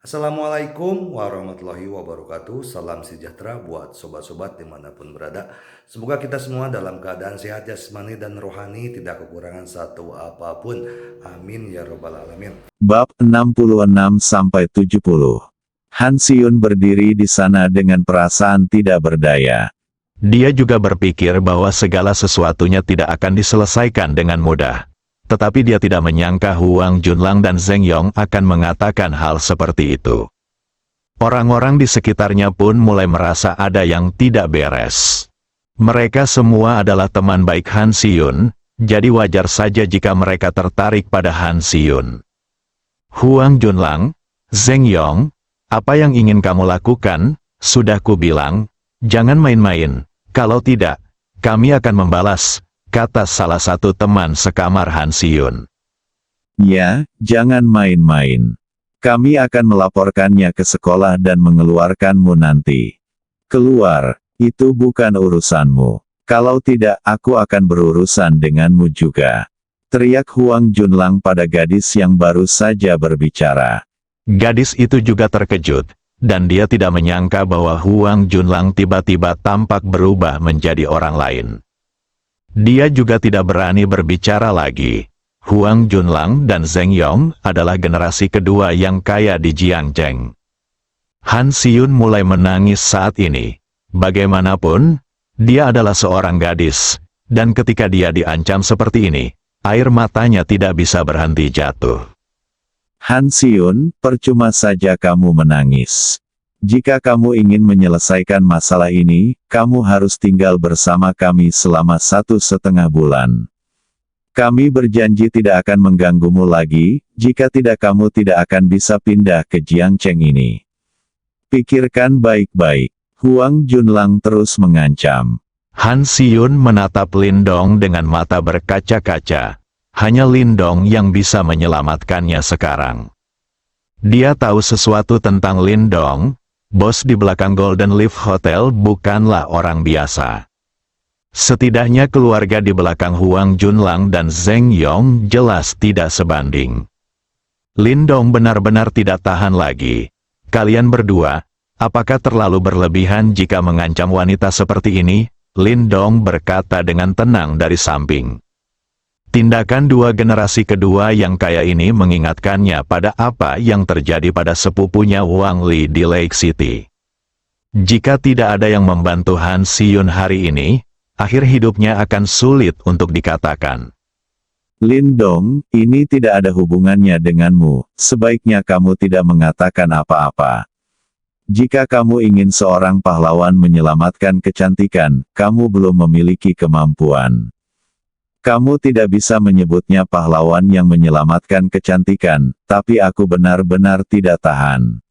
Assalamualaikum warahmatullahi wabarakatuh. Salam sejahtera buat sobat-sobat dimanapun berada. Semoga kita semua dalam keadaan sehat jasmani dan rohani, tidak kekurangan satu apapun. Amin ya robbal alamin. Bab 66-70. Han Siyun berdiri di sana dengan perasaan tidak berdaya. Dia juga berpikir bahwa segala sesuatunya tidak akan diselesaikan dengan mudah. Tetapi dia tidak menyangka Huang Junlang dan Zheng Yong akan mengatakan hal seperti itu. Orang-orang di sekitarnya pun mulai merasa ada yang tidak beres. Mereka semua adalah teman baik Han Siyun, jadi wajar saja jika mereka tertarik pada Han Siyun. Huang Junlang, Zheng Yong, apa yang ingin kamu lakukan? Sudah kubilang, jangan main-main. Kalau tidak, kami akan membalas, kata salah satu teman sekamar Han Siyun. Ya, jangan main-main. Kami akan melaporkannya ke sekolah dan mengeluarkanmu nanti. Keluar, itu bukan urusanmu. Kalau tidak, aku akan berurusan denganmu juga. Teriak Huang Junlang pada gadis yang baru saja berbicara. Gadis itu juga terkejut, dan dia tidak menyangka bahwa Huang Junlang tiba-tiba tampak berubah menjadi orang lain. Dia juga tidak berani berbicara lagi. Huang Junlang dan Zheng Yong adalah generasi kedua yang kaya di Jiangzheng. Han Siyun mulai menangis saat ini. Bagaimanapun, dia adalah seorang gadis, dan ketika dia diancam seperti ini, air matanya tidak bisa berhenti jatuh. Han Siyun, percuma saja kamu menangis. Jika kamu ingin menyelesaikan masalah ini, kamu harus tinggal bersama kami selama 1,5 bulan. Kami berjanji tidak akan mengganggumu lagi, jika tidak kamu tidak akan bisa pindah ke Jiangzheng ini. Pikirkan baik-baik. Huang Junlang terus mengancam. Han Siyun menatap Lindong dengan mata berkaca-kaca. Hanya Lindong yang bisa menyelamatkannya sekarang. Dia tahu sesuatu tentang Lindong. Bos di belakang Golden Leaf Hotel bukanlah orang biasa. Setidaknya keluarga di belakang Huang Junlang dan Zheng Yong jelas tidak sebanding. Lindong benar-benar tidak tahan lagi. Kalian berdua, apakah terlalu berlebihan jika mengancam wanita seperti ini? Lindong berkata dengan tenang dari samping. Tindakan dua generasi kedua yang kaya ini mengingatkannya pada apa yang terjadi pada sepupunya Wang Li di Lake City. Jika tidak ada yang membantu Han Siyun hari ini, akhir hidupnya akan sulit untuk dikatakan. Lindong, ini tidak ada hubungannya denganmu, sebaiknya kamu tidak mengatakan apa-apa. Jika kamu ingin seorang pahlawan menyelamatkan kecantikan, kamu belum memiliki kemampuan. Kamu tidak bisa menyebutnya pahlawan yang menyelamatkan kecantikan, tapi aku benar-benar tidak tahan.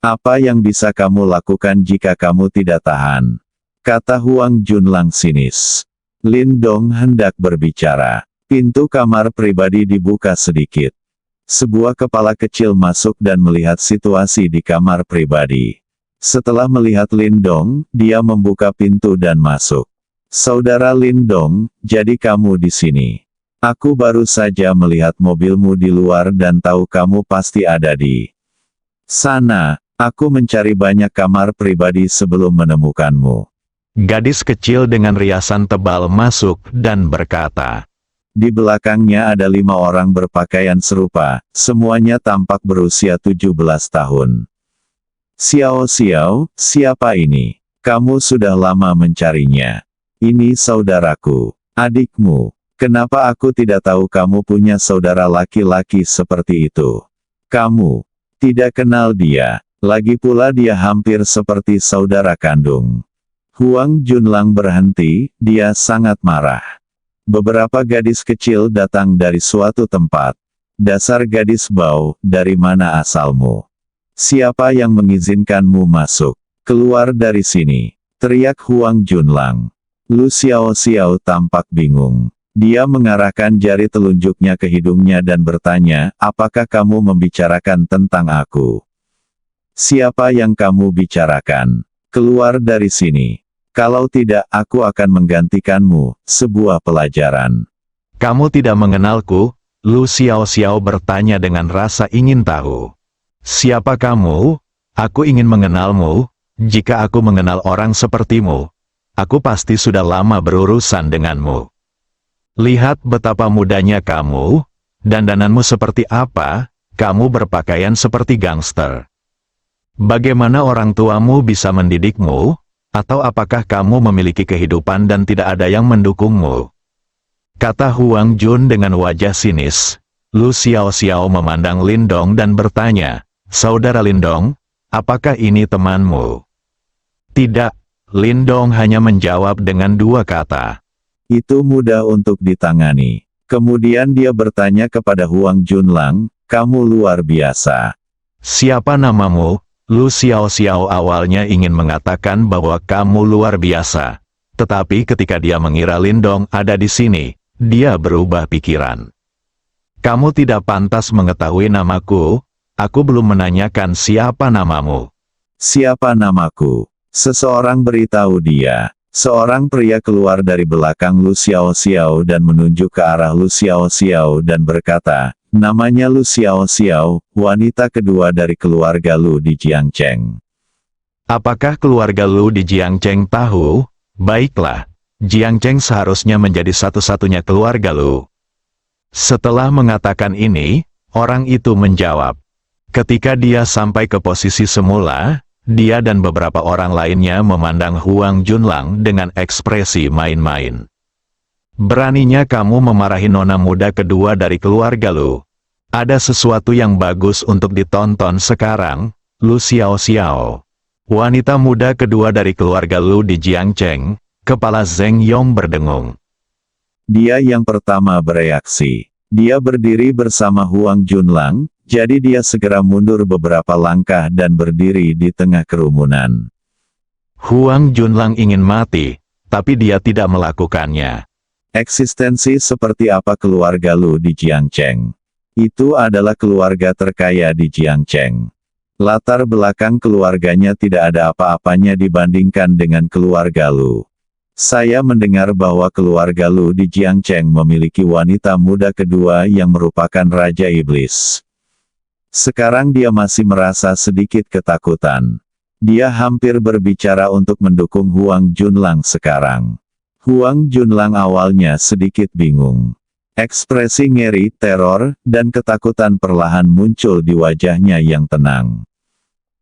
Apa yang bisa kamu lakukan jika kamu tidak tahan? Kata Huang Junlang sinis. Lindong hendak berbicara. Pintu kamar pribadi dibuka sedikit. Sebuah kepala kecil masuk dan melihat situasi di kamar pribadi. Setelah melihat Lindong, dia membuka pintu dan masuk. Saudara Lindong, jadi kamu di sini. Aku baru saja melihat mobilmu di luar dan tahu kamu pasti ada di sana. Aku mencari banyak kamar pribadi sebelum menemukanmu. Gadis kecil dengan riasan tebal masuk dan berkata. Di belakangnya ada 5 orang berpakaian serupa, semuanya tampak berusia 17 tahun. Xiao Xiao, siapa ini? Kamu sudah lama mencarinya. Ini saudaraku, adikmu. Kenapa aku tidak tahu kamu punya saudara laki-laki seperti itu? Kamu tidak kenal dia, lagi pula dia hampir seperti saudara kandung. Huang Junlang berhenti, dia sangat marah. Beberapa gadis kecil datang dari suatu tempat. Dasar gadis bau, dari mana asalmu? Siapa yang mengizinkanmu masuk? Keluar dari sini, teriak Huang Junlang. Lu Xiao Xiao tampak bingung. Dia mengarahkan jari telunjuknya ke hidungnya dan bertanya, apakah kamu membicarakan tentang aku? Siapa yang kamu bicarakan? Keluar dari sini. Kalau tidak, aku akan menggantikanmu, sebuah pelajaran. Kamu tidak mengenalku? Lu Xiao Xiao bertanya dengan rasa ingin tahu. Siapa kamu? Aku ingin mengenalmu. Jika aku mengenal orang sepertimu, aku pasti sudah lama berurusan denganmu. Lihat betapa mudanya kamu, dandananmu seperti apa, kamu berpakaian seperti gangster. Bagaimana orang tuamu bisa mendidikmu? Atau apakah kamu memiliki kehidupan dan tidak ada yang mendukungmu? Kata Huang Jun dengan wajah sinis. Lu Xiaoxiao memandang Lindong dan bertanya, Saudara Lindong, apakah ini temanmu? Tidak, Lindong hanya menjawab dengan dua kata. Itu mudah untuk ditangani. Kemudian dia bertanya kepada Huang Junlang, kamu luar biasa. Siapa namamu? Lu Xiaoxiao awalnya ingin mengatakan bahwa kamu luar biasa. Tetapi ketika dia mengira Lindong ada di sini, dia berubah pikiran. Kamu tidak pantas mengetahui namaku, aku belum menanyakan siapa namamu. Siapa namaku? Seseorang beritahu dia. Seorang pria keluar dari belakang Lu Xiaoxiao dan menunjuk ke arah Lu Xiaoxiao dan berkata, namanya Lu Xiaoxiao, wanita kedua dari keluarga Lu di Jiangcheng. Apakah keluarga Lu di Jiangcheng tahu? Baiklah, Jiangcheng seharusnya menjadi satu-satunya keluarga Lu. Setelah mengatakan ini, orang itu menjawab. Ketika dia sampai ke posisi semula, dia dan beberapa orang lainnya memandang Huang Junlang dengan ekspresi main-main. Beraninya kamu memarahi nona muda kedua dari keluarga Lu. Ada sesuatu yang bagus untuk ditonton sekarang, Lu Xiaoxiao. Wanita muda kedua dari keluarga Lu di Jiangcheng, kepala Zheng Yong berdengung. Dia yang pertama bereaksi. Dia berdiri bersama Huang Junlang, jadi dia segera mundur beberapa langkah dan berdiri di tengah kerumunan. Huang Junlang ingin mati, tapi dia tidak melakukannya. Eksistensi seperti apa keluarga Lu di Jiangcheng? Itu adalah keluarga terkaya di Jiangcheng. Latar belakang keluarganya tidak ada apa-apanya dibandingkan dengan keluarga Lu. Saya mendengar bahwa keluarga Lu di Jiangcheng memiliki wanita muda kedua yang merupakan Raja Iblis. Sekarang dia masih merasa sedikit ketakutan. Dia hampir berbicara untuk mendukung Huang Junlang sekarang. Huang Junlang awalnya sedikit bingung. Ekspresi ngeri, teror, dan ketakutan perlahan muncul di wajahnya yang tenang.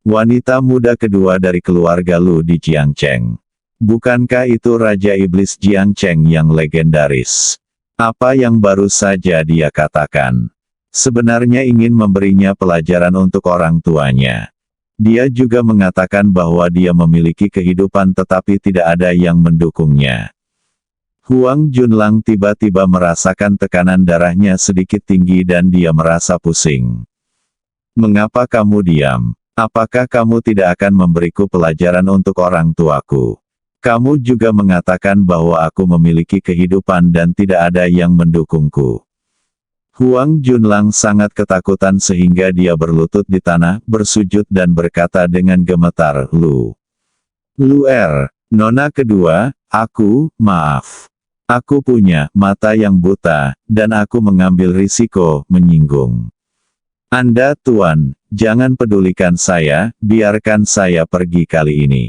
Wanita muda kedua dari keluarga Lu di Jiangcheng. Bukankah itu Raja Iblis Jiangcheng yang legendaris? Apa yang baru saja dia katakan? Sebenarnya ingin memberinya pelajaran untuk orang tuanya. Dia juga mengatakan bahwa dia memiliki kehidupan tetapi tidak ada yang mendukungnya. Huang Junlang tiba-tiba merasakan tekanan darahnya sedikit tinggi dan dia merasa pusing. Mengapa kamu diam? Apakah kamu tidak akan memberiku pelajaran untuk orang tuaku? Kamu juga mengatakan bahwa aku memiliki kehidupan dan tidak ada yang mendukungku. Huang Junlang sangat ketakutan sehingga dia berlutut di tanah, bersujud dan berkata dengan gemetar, Lu Nona kedua, maaf. Aku punya mata yang buta, dan aku mengambil risiko menyinggung Anda Tuan, jangan pedulikan saya, biarkan saya pergi kali ini.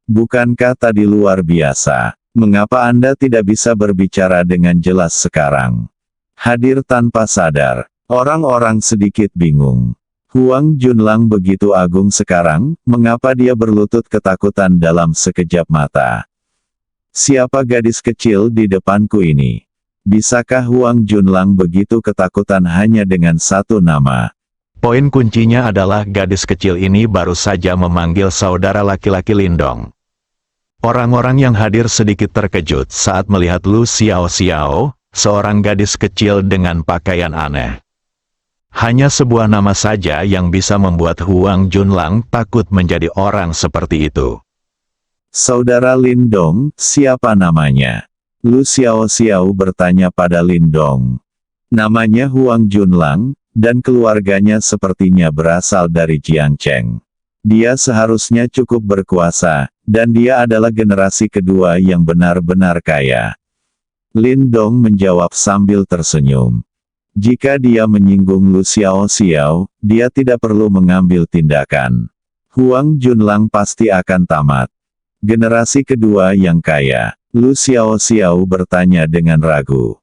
Bukankah tadi luar biasa? Mengapa Anda tidak bisa berbicara dengan jelas sekarang? Hadir tanpa sadar. Orang-orang sedikit bingung. Huang Junlang begitu agung sekarang, mengapa dia berlutut ketakutan dalam sekejap mata? Siapa gadis kecil di depanku ini? Bisakah Huang Junlang begitu ketakutan hanya dengan satu nama? Poin kuncinya adalah gadis kecil ini baru saja memanggil saudara laki-laki Lindong. Orang-orang yang hadir sedikit terkejut saat melihat Lu Xiaoxiao, seorang gadis kecil dengan pakaian aneh. Hanya sebuah nama saja yang bisa membuat Huang Junlang takut menjadi orang seperti itu. Saudara Lindong, siapa namanya? Lu Xiaoxiao bertanya pada Lindong. Namanya Huang Junlang, dan keluarganya sepertinya berasal dari Jiangcheng. Dia seharusnya cukup berkuasa, dan dia adalah generasi kedua yang benar-benar kaya. Lindong menjawab sambil tersenyum. Jika dia menyinggung Lu Xiaoxiao, dia tidak perlu mengambil tindakan. Huang Junlang pasti akan tamat. Generasi kedua yang kaya. Lu Xiaoxiao bertanya dengan ragu.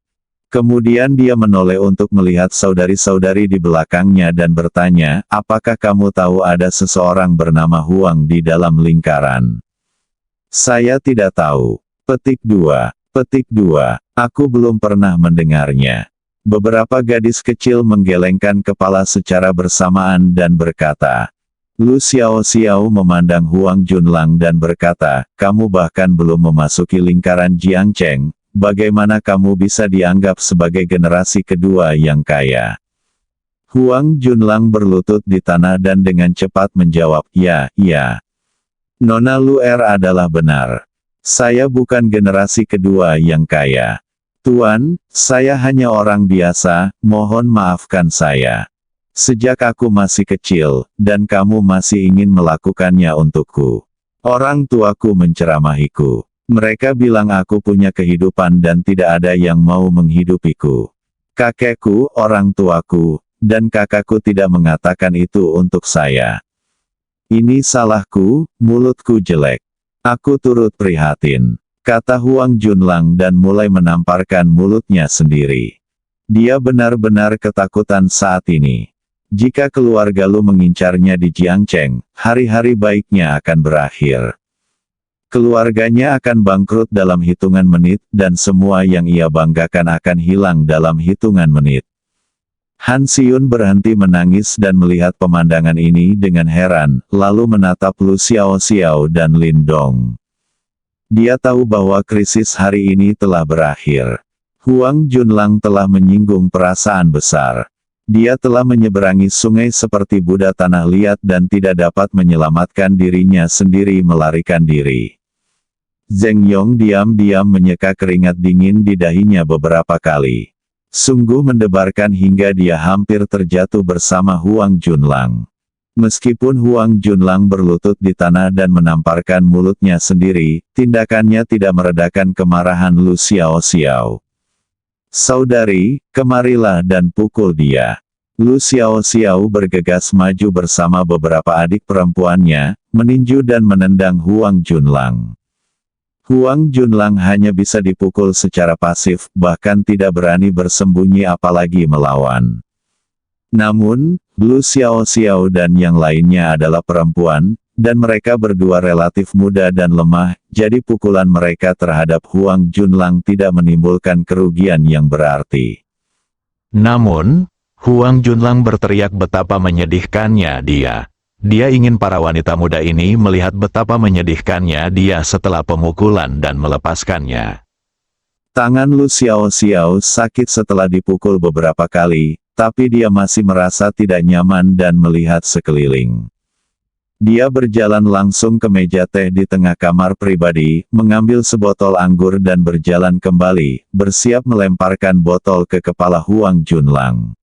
Kemudian dia menoleh untuk melihat saudari-saudari di belakangnya dan bertanya, apakah kamu tahu ada seseorang bernama Huang di dalam lingkaran? Saya tidak tahu. Petik 2. Aku belum pernah mendengarnya. Beberapa gadis kecil menggelengkan kepala secara bersamaan dan berkata. Lu Xiaoxiao memandang Huang Junlang dan berkata, kamu bahkan belum memasuki lingkaran Jiangcheng. Bagaimana kamu bisa dianggap sebagai generasi kedua yang kaya? Huang Junlang berlutut di tanah dan dengan cepat menjawab, ya. Nona Luer adalah benar. Saya bukan generasi kedua yang kaya. Tuan, saya hanya orang biasa, mohon maafkan saya. Sejak aku masih kecil, dan kamu masih ingin melakukannya untukku. Orang tuaku menceramahiku. Mereka bilang aku punya kehidupan dan tidak ada yang mau menghidupiku. Kakekku, orang tuaku, dan kakakku tidak mengatakan itu untuk saya. Ini salahku, mulutku jelek. Aku turut prihatin, kata Huang Junlang dan mulai menamparkan mulutnya sendiri. Dia benar-benar ketakutan saat ini. Jika keluarga Lu mengincarnya di Jiangcheng, hari-hari baiknya akan berakhir. Keluarganya akan bangkrut dalam hitungan menit, dan semua yang ia banggakan akan hilang dalam hitungan menit. Han Xiyun berhenti menangis dan melihat pemandangan ini dengan heran, lalu menatap Lu Xiaoxiao dan Lin Dong. Dia tahu bahwa krisis hari ini telah berakhir. Huang Junlang telah menyinggung perasaan besar. Dia telah menyeberangi sungai seperti Buddha tanah liat dan tidak dapat menyelamatkan dirinya sendiri melarikan diri. Zheng Yong diam-diam menyeka keringat dingin di dahinya beberapa kali. Sungguh mendebarkan hingga dia hampir terjatuh bersama Huang Junlang. Meskipun Huang Junlang berlutut di tanah dan menamparkan mulutnya sendiri, tindakannya tidak meredakan kemarahan Lu Xiaoxiao. Saudari, kemarilah dan pukul dia. Lu Xiaoxiao bergegas maju bersama beberapa adik perempuannya, meninju dan menendang Huang Junlang. Huang Junlang hanya bisa dipukul secara pasif, bahkan tidak berani bersembunyi apalagi melawan. Namun, Lu Xiaoxiao dan yang lainnya adalah perempuan, dan mereka berdua relatif muda dan lemah, jadi pukulan mereka terhadap Huang Junlang tidak menimbulkan kerugian yang berarti. Namun, Huang Junlang berteriak betapa menyedihkannya dia. Dia ingin para wanita muda ini melihat betapa menyedihkannya dia setelah pemukulan dan melepaskannya. Tangan Lu Xiaoxiao sakit setelah dipukul beberapa kali, tapi dia masih merasa tidak nyaman dan melihat sekeliling. Dia berjalan langsung ke meja teh di tengah kamar pribadi, mengambil sebotol anggur dan berjalan kembali, bersiap melemparkan botol ke kepala Huang Junlang.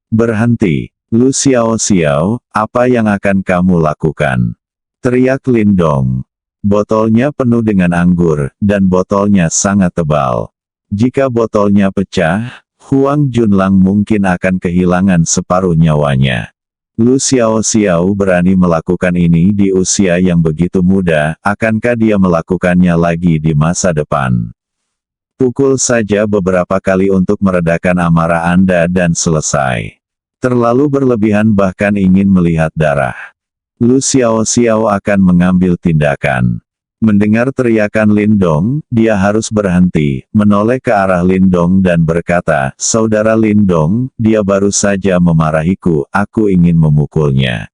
Berhenti, Lu Xiaoxiao, apa yang akan kamu lakukan? Teriak Lin Dong. Botolnya penuh dengan anggur, dan botolnya sangat tebal. Jika botolnya pecah, Huang Junlang mungkin akan kehilangan separuh nyawanya. Lu Xiaoxiao berani melakukan ini di usia yang begitu muda, akankah dia melakukannya lagi di masa depan? Pukul saja beberapa kali untuk meredakan amarah Anda dan selesai. Terlalu berlebihan bahkan ingin melihat darah. Lu Xiaoxiao akan mengambil tindakan. Mendengar teriakan Lin Dong, dia harus berhenti, menoleh ke arah Lin Dong dan berkata, Saudara Lin Dong, dia baru saja memarahiku, aku ingin memukulnya.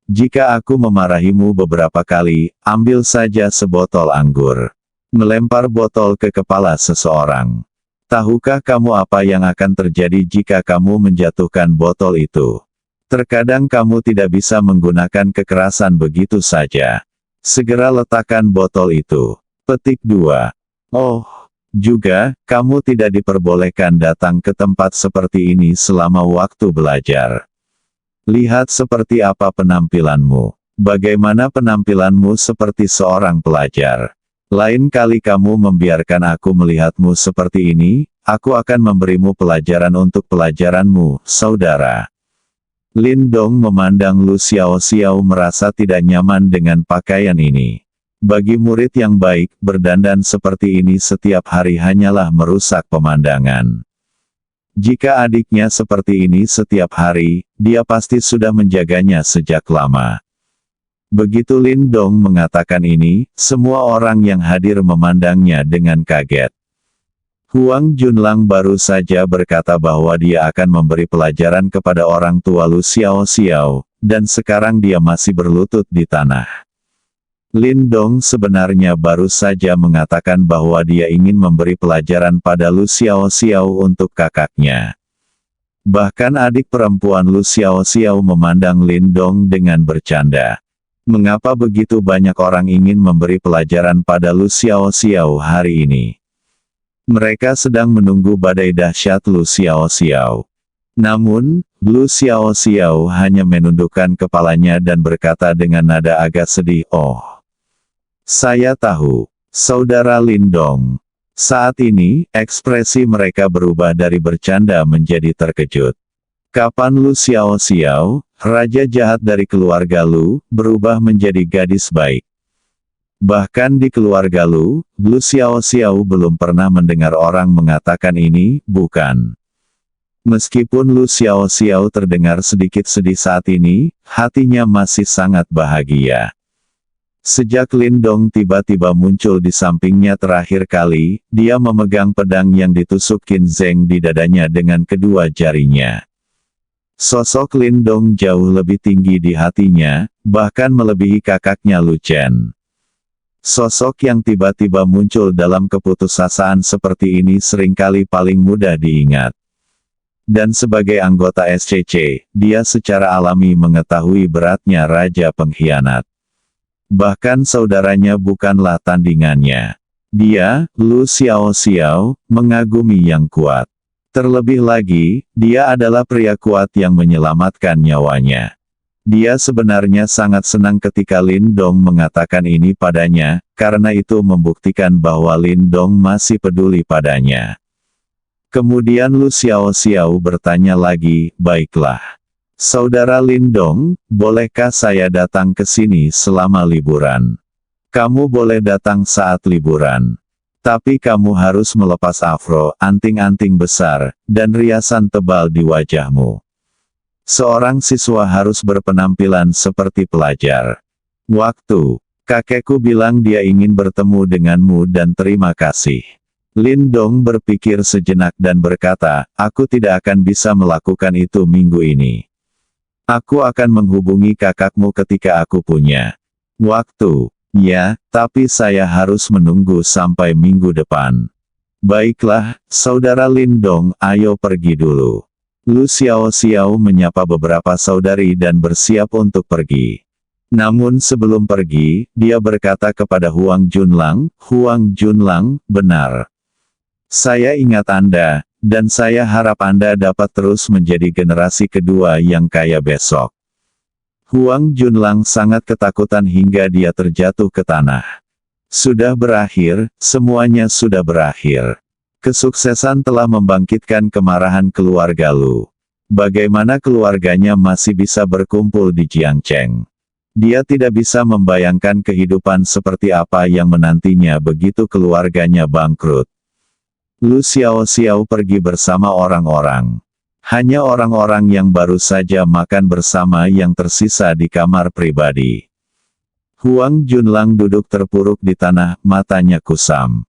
Jika aku memarahimu beberapa kali, ambil saja sebotol anggur. Melempar botol ke kepala seseorang. Tahukah kamu apa yang akan terjadi jika kamu menjatuhkan botol itu? Terkadang kamu tidak bisa menggunakan kekerasan begitu saja. Segera letakkan botol itu. Petik 2. Oh, juga, kamu tidak diperbolehkan datang ke tempat seperti ini selama waktu belajar. Lihat seperti apa penampilanmu. Bagaimana penampilanmu seperti seorang pelajar. Lain kali kamu membiarkan aku melihatmu seperti ini, aku akan memberimu pelajaran untuk pelajaranmu, saudara. Lin Dong memandang Lu Xiaoxiao merasa tidak nyaman dengan pakaian ini. Bagi murid yang baik, berdandan seperti ini setiap hari hanyalah merusak pemandangan. Jika adiknya seperti ini setiap hari, dia pasti sudah menjaganya sejak lama. Begitu Lin Dong mengatakan ini, semua orang yang hadir memandangnya dengan kaget. Huang Junlang baru saja berkata bahwa dia akan memberi pelajaran kepada orang tua Lu Xiaoxiao, dan sekarang dia masih berlutut di tanah. Lin Dong sebenarnya baru saja mengatakan bahwa dia ingin memberi pelajaran pada Lu Xiaoxiao untuk kakaknya. Bahkan adik perempuan Lu Xiaoxiao memandang Lin Dong dengan bercanda. Mengapa begitu banyak orang ingin memberi pelajaran pada Lu Xiaoxiao hari ini? Mereka sedang menunggu badai dahsyat Lu Xiaoxiao. Namun, Lu Xiaoxiao hanya menundukkan kepalanya dan berkata dengan nada agak sedih, "Oh, saya tahu, saudara Lin Dong." Saat ini, ekspresi mereka berubah dari bercanda menjadi terkejut. Kapan Lu Xiaoxiao, raja jahat dari keluarga Lu, berubah menjadi gadis baik? Bahkan di keluarga Lu Xiaoxiao belum pernah mendengar orang mengatakan ini, bukan? Meskipun Lu Xiaoxiao terdengar sedikit sedih saat ini, hatinya masih sangat bahagia. Sejak Lin Dong tiba-tiba muncul di sampingnya terakhir kali, dia memegang pedang yang ditusuk Qin Zheng di dadanya dengan kedua jarinya. Sosok Lin Dong jauh lebih tinggi di hatinya, bahkan melebihi kakaknya Lu Chen. Sosok yang tiba-tiba muncul dalam keputusasaan seperti ini seringkali paling mudah diingat. Dan sebagai anggota SCC, dia secara alami mengetahui beratnya raja pengkhianat. Bahkan saudaranya bukanlah tandingannya. Dia, Lu Xiaoxiao, mengagumi yang kuat. Terlebih lagi, dia adalah pria kuat yang menyelamatkan nyawanya. Dia sebenarnya sangat senang ketika Lin Dong mengatakan ini padanya, karena itu membuktikan bahwa Lin Dong masih peduli padanya. Kemudian Lu Xiaoxiao bertanya lagi, "Baiklah. Saudara Lin Dong, bolehkah saya datang ke sini selama liburan?" "Kamu boleh datang saat liburan. Tapi kamu harus melepas afro, anting-anting besar, dan riasan tebal di wajahmu. Seorang siswa harus berpenampilan seperti pelajar. Waktu, kakekku bilang dia ingin bertemu denganmu dan terima kasih." Lin Dong berpikir sejenak dan berkata, "Aku tidak akan bisa melakukan itu minggu ini. Aku akan menghubungi kakakmu ketika aku punya waktu. Ya, tapi saya harus menunggu sampai minggu depan." "Baiklah, saudara Lin Dong, ayo pergi dulu." Lu Xiaoxiao menyapa beberapa saudari dan bersiap untuk pergi. Namun sebelum pergi, dia berkata kepada Huang Junlang, "Huang Junlang, benar. Saya ingat Anda, dan saya harap Anda dapat terus menjadi generasi kedua yang kaya besok." Huang Junlang sangat ketakutan hingga dia terjatuh ke tanah. Sudah berakhir, semuanya sudah berakhir. Kesuksesan telah membangkitkan kemarahan keluarga Lu. Bagaimana keluarganya masih bisa berkumpul di Jiangcheng? Dia tidak bisa membayangkan kehidupan seperti apa yang menantinya begitu keluarganya bangkrut. Lu Xiaoxiao pergi bersama orang-orang. Hanya orang-orang yang baru saja makan bersama yang tersisa di kamar pribadi. Huang Junlang duduk terpuruk di tanah, matanya kusam.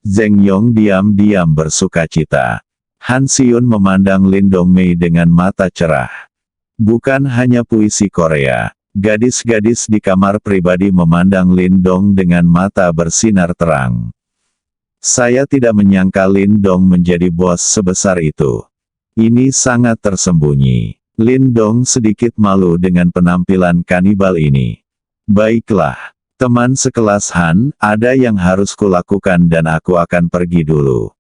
Zheng Yong diam-diam bersukacita. Han Xiun memandang Lin Dongmei dengan mata cerah. Bukan hanya puisi Korea. Gadis-gadis di kamar pribadi memandang Lin Dong dengan mata bersinar terang. "Saya tidak menyangka Lin Dong menjadi bos sebesar itu. Ini sangat tersembunyi." Lin Dong sedikit malu dengan penampilan kanibal ini. "Baiklah, teman sekelas Han, ada yang harus kulakukan dan aku akan pergi dulu.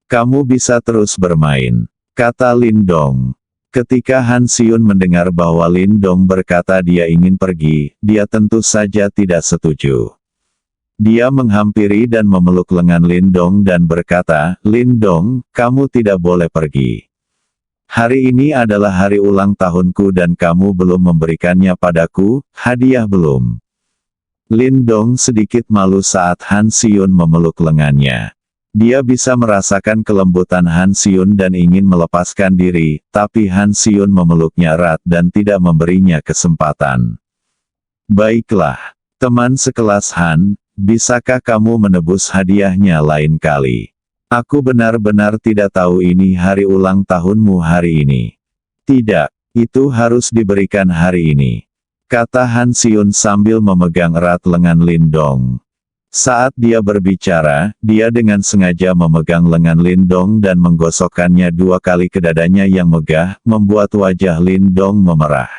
Kamu bisa terus bermain," kata Lin Dong. Ketika Han Xiun mendengar bahwa Lin Dong berkata dia ingin pergi, dia tentu saja tidak setuju. Dia menghampiri dan memeluk lengan Lindong dan berkata, "Lindong, kamu tidak boleh pergi. Hari ini adalah hari ulang tahunku dan kamu belum memberikannya padaku, hadiah belum." Lindong sedikit malu saat Han Siyun memeluk lengannya. Dia bisa merasakan kelembutan Han Siyun dan ingin melepaskan diri, tapi Han Siyun memeluknya erat dan tidak memberinya kesempatan. "Baiklah, teman sekelas Han, bisakah kamu menebus hadiahnya lain kali? Aku benar-benar tidak tahu ini hari ulang tahunmu hari ini." "Tidak, itu harus diberikan hari ini," kata Han Siyun sambil memegang erat lengan Lindong. Saat dia berbicara, dia dengan sengaja memegang lengan Lindong dan menggosokkannya 2 kali ke dadanya yang megah, membuat wajah Lindong memerah.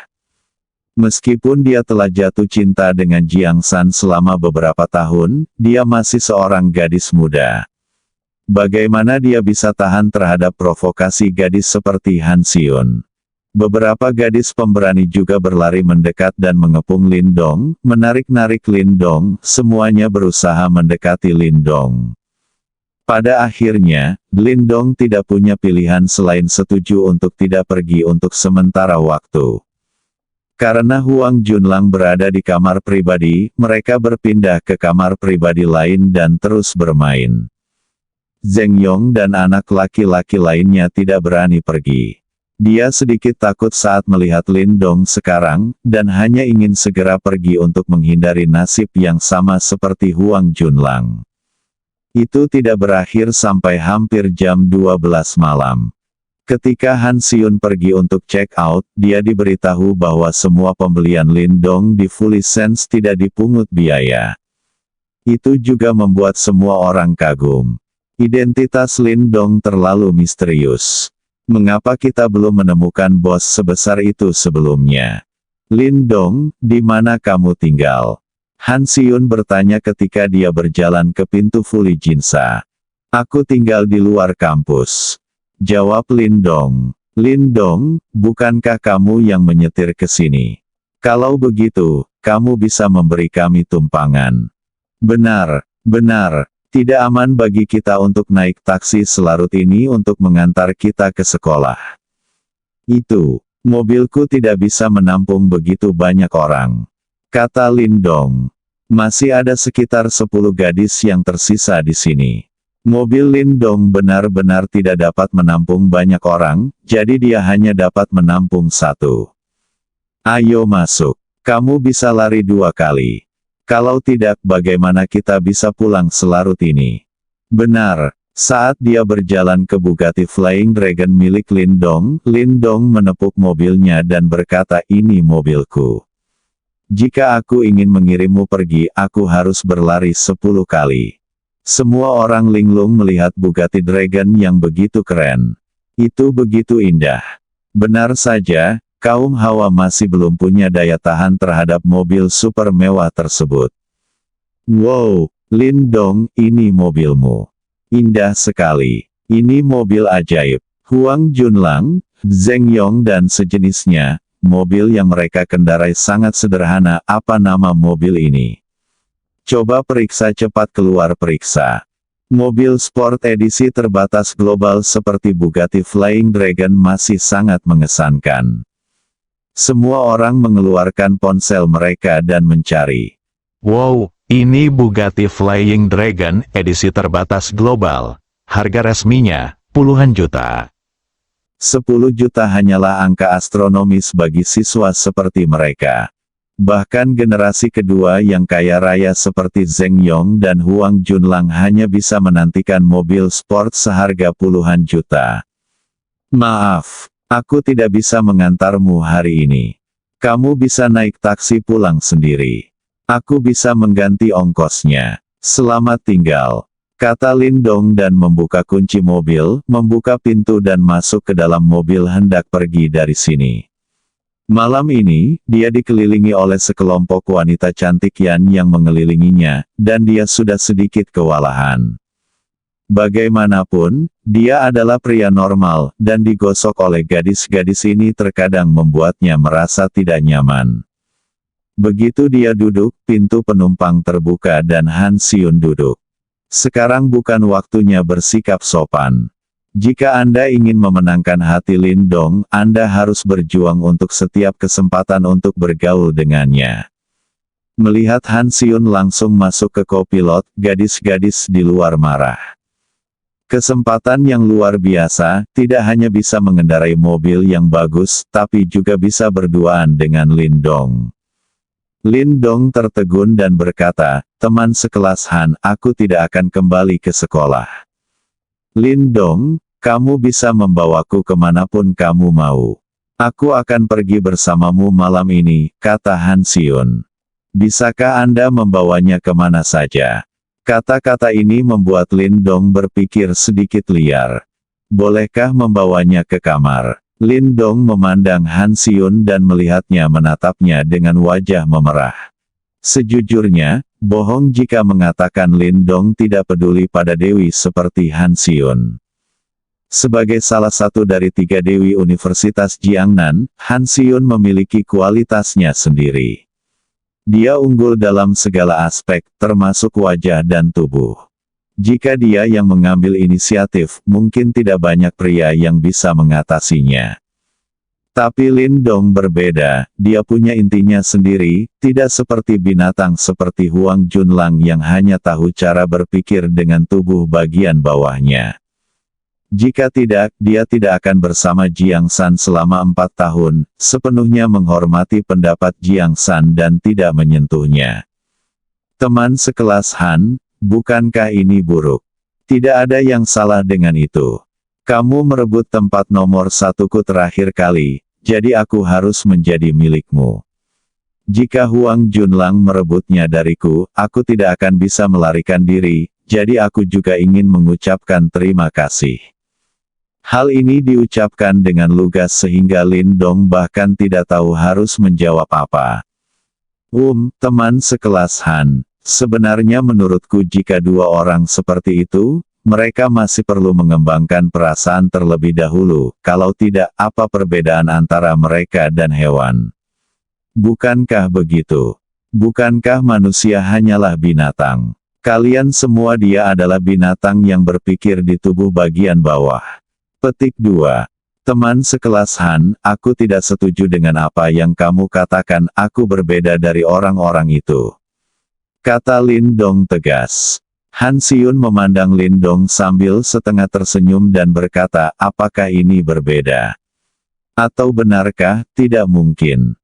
Meskipun dia telah jatuh cinta dengan Jiang San selama beberapa tahun, dia masih seorang gadis muda. Bagaimana dia bisa tahan terhadap provokasi gadis seperti Han Siyun? Beberapa gadis pemberani juga berlari mendekat dan mengepung Lindong, menarik-narik Lindong, semuanya berusaha mendekati Lindong. Pada akhirnya, Lindong tidak punya pilihan selain setuju untuk tidak pergi untuk sementara waktu. Karena Huang Junlang berada di kamar pribadi, mereka berpindah ke kamar pribadi lain dan terus bermain. Zheng Yong dan anak laki-laki lainnya tidak berani pergi. Dia sedikit takut saat melihat Lindong sekarang, dan hanya ingin segera pergi untuk menghindari nasib yang sama seperti Huang Junlang. Itu tidak berakhir sampai hampir jam 12 malam. Ketika Han Siyun pergi untuk check out, dia diberitahu bahwa semua pembelian Lindong di Fully Sense tidak dipungut biaya. Itu juga membuat semua orang kagum. Identitas Lindong terlalu misterius. Mengapa kita belum menemukan bos sebesar itu sebelumnya? "Lindong, di mana kamu tinggal?" Han Siyun bertanya ketika dia berjalan ke pintu Fully Jinsa. "Aku tinggal di luar kampus," jawab Lindong. "Lindong, bukankah kamu yang menyetir ke sini? Kalau begitu, kamu bisa memberi kami tumpangan." "Benar, benar. Tidak aman bagi kita untuk naik taksi selarut ini untuk mengantar kita ke sekolah. Mobilku tidak bisa menampung begitu banyak orang," kata Lindong. "Masih ada sekitar 10 gadis yang tersisa di sini." Mobil Lindong benar-benar tidak dapat menampung banyak orang, jadi dia hanya dapat menampung 1. "Ayo masuk. Kamu bisa lari 2 kali. Kalau tidak, bagaimana kita bisa pulang selarut ini?" Benar, saat dia berjalan ke Bugatti Flying Dragon milik Lindong, Lindong menepuk mobilnya dan berkata, "Ini mobilku. Jika aku ingin mengirimmu pergi, aku harus berlari 10 kali." Semua orang linglung melihat Bugatti Dragon yang begitu keren. Itu begitu indah. Benar saja, kaum Hawa masih belum punya daya tahan terhadap mobil super mewah tersebut. "Wow, Lindong, ini mobilmu. Indah sekali. Ini mobil ajaib." Huang Junlang, Zheng Yong dan sejenisnya, mobil yang mereka kendarai sangat sederhana. "Apa nama mobil ini? Coba periksa cepat." Keluar periksa. Mobil sport edisi terbatas global seperti Bugatti Flying Dragon masih sangat mengesankan. Semua orang mengeluarkan ponsel mereka dan mencari. Wow, ini Bugatti Flying Dragon edisi terbatas global. Harga resminya, puluhan juta. 10 juta hanyalah angka astronomis bagi siswa seperti mereka. Bahkan generasi kedua yang kaya raya seperti Zheng Yong dan Huang Junlang hanya bisa menantikan mobil sport seharga puluhan juta. "Maaf, aku tidak bisa mengantarmu hari ini. Kamu bisa naik taksi pulang sendiri. Aku bisa mengganti ongkosnya. Selamat tinggal," kata Lindong dan membuka kunci mobil, membuka pintu dan masuk ke dalam mobil hendak pergi dari sini. Malam ini, dia dikelilingi oleh sekelompok wanita cantik yang mengelilinginya, dan dia sudah sedikit kewalahan. Bagaimanapun, dia adalah pria normal, dan digosok oleh gadis-gadis ini terkadang membuatnya merasa tidak nyaman. Begitu dia duduk, pintu penumpang terbuka dan Han Sion duduk. Sekarang bukan waktunya bersikap sopan. Jika Anda ingin memenangkan hati Lin Dong, Anda harus berjuang untuk setiap kesempatan untuk bergaul dengannya. Melihat Han Sion langsung masuk ke kopilot, gadis-gadis di luar marah. Kesempatan yang luar biasa, tidak hanya bisa mengendarai mobil yang bagus, tapi juga bisa berduaan dengan Lin Dong. Lin Dong tertegun dan berkata, teman sekelas Han, aku tidak akan kembali ke sekolah. Lin Dong, kamu bisa membawaku kemanapun kamu mau. Aku akan pergi bersamamu malam ini, kata Han Sion. Bisakah Anda membawanya kemana saja? Kata-kata ini membuat Lin Dong berpikir sedikit liar. Bolehkah membawanya ke kamar? Lin Dong memandang Han Sion dan melihatnya menatapnya dengan wajah memerah. Sejujurnya, bohong jika mengatakan Lin Dong tidak peduli pada dewi seperti Han Sion. Sebagai salah satu dari 3 dewi Universitas Jiangnan, Han Sion memiliki kualitasnya sendiri. Dia unggul dalam segala aspek, termasuk wajah dan tubuh. Jika dia yang mengambil inisiatif, mungkin tidak banyak pria yang bisa mengatasinya. Tapi Lin Dong berbeda, dia punya intinya sendiri, tidak seperti binatang seperti Huang Junlang yang hanya tahu cara berpikir dengan tubuh bagian bawahnya. Jika tidak, dia tidak akan bersama Jiang San selama 4 tahun, sepenuhnya menghormati pendapat Jiang San dan tidak menyentuhnya. Teman sekelas Han, bukankah ini buruk? Tidak ada yang salah dengan itu. Kamu merebut tempat nomor 1ku terakhir kali, jadi aku harus menjadi milikmu. Jika Huang Junlang merebutnya dariku, aku tidak akan bisa melarikan diri, jadi aku juga ingin mengucapkan terima kasih. Hal ini diucapkan dengan lugas sehingga Lin Dong bahkan tidak tahu harus menjawab apa. Teman sekelas Han, sebenarnya menurutku jika 2 orang seperti itu, mereka masih perlu mengembangkan perasaan terlebih dahulu, kalau tidak, apa perbedaan antara mereka dan hewan? Bukankah begitu? Bukankah manusia hanyalah binatang? Kalian semua dia adalah binatang yang berpikir di tubuh bagian bawah. Petik 2. Teman sekelas Han, aku tidak setuju dengan apa yang kamu katakan, aku berbeda dari orang-orang itu. Kata Lin Dong tegas. Han Sion memandang Lin Dong sambil setengah tersenyum dan berkata, apakah ini berbeda? Atau benarkah, tidak mungkin?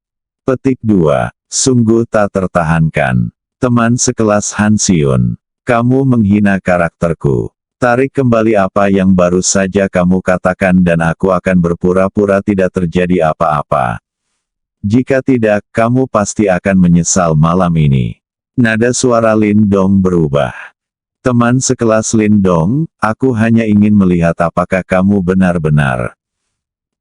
Petik 2. Sungguh tak tertahankan. Teman sekelas Han Sion, kamu menghina karakterku. Tarik kembali apa yang baru saja kamu katakan dan aku akan berpura-pura tidak terjadi apa-apa. Jika tidak, kamu pasti akan menyesal malam ini. Nada suara Lin Dong berubah. Teman sekelas Lin Dong, aku hanya ingin melihat apakah kamu benar-benar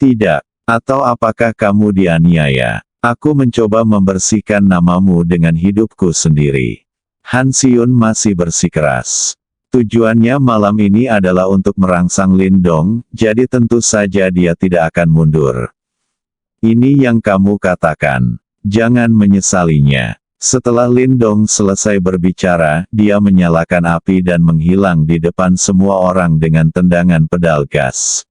tidak, atau apakah kamu dianiaya. Aku mencoba membersihkan namamu dengan hidupku sendiri. Han Sion masih bersikeras. Tujuannya malam ini adalah untuk merangsang Lin Dong, jadi tentu saja dia tidak akan mundur. Ini yang kamu katakan. Jangan menyesalinya. Setelah Lin Dong selesai berbicara, dia menyalakan api dan menghilang di depan semua orang dengan tendangan pedal gas.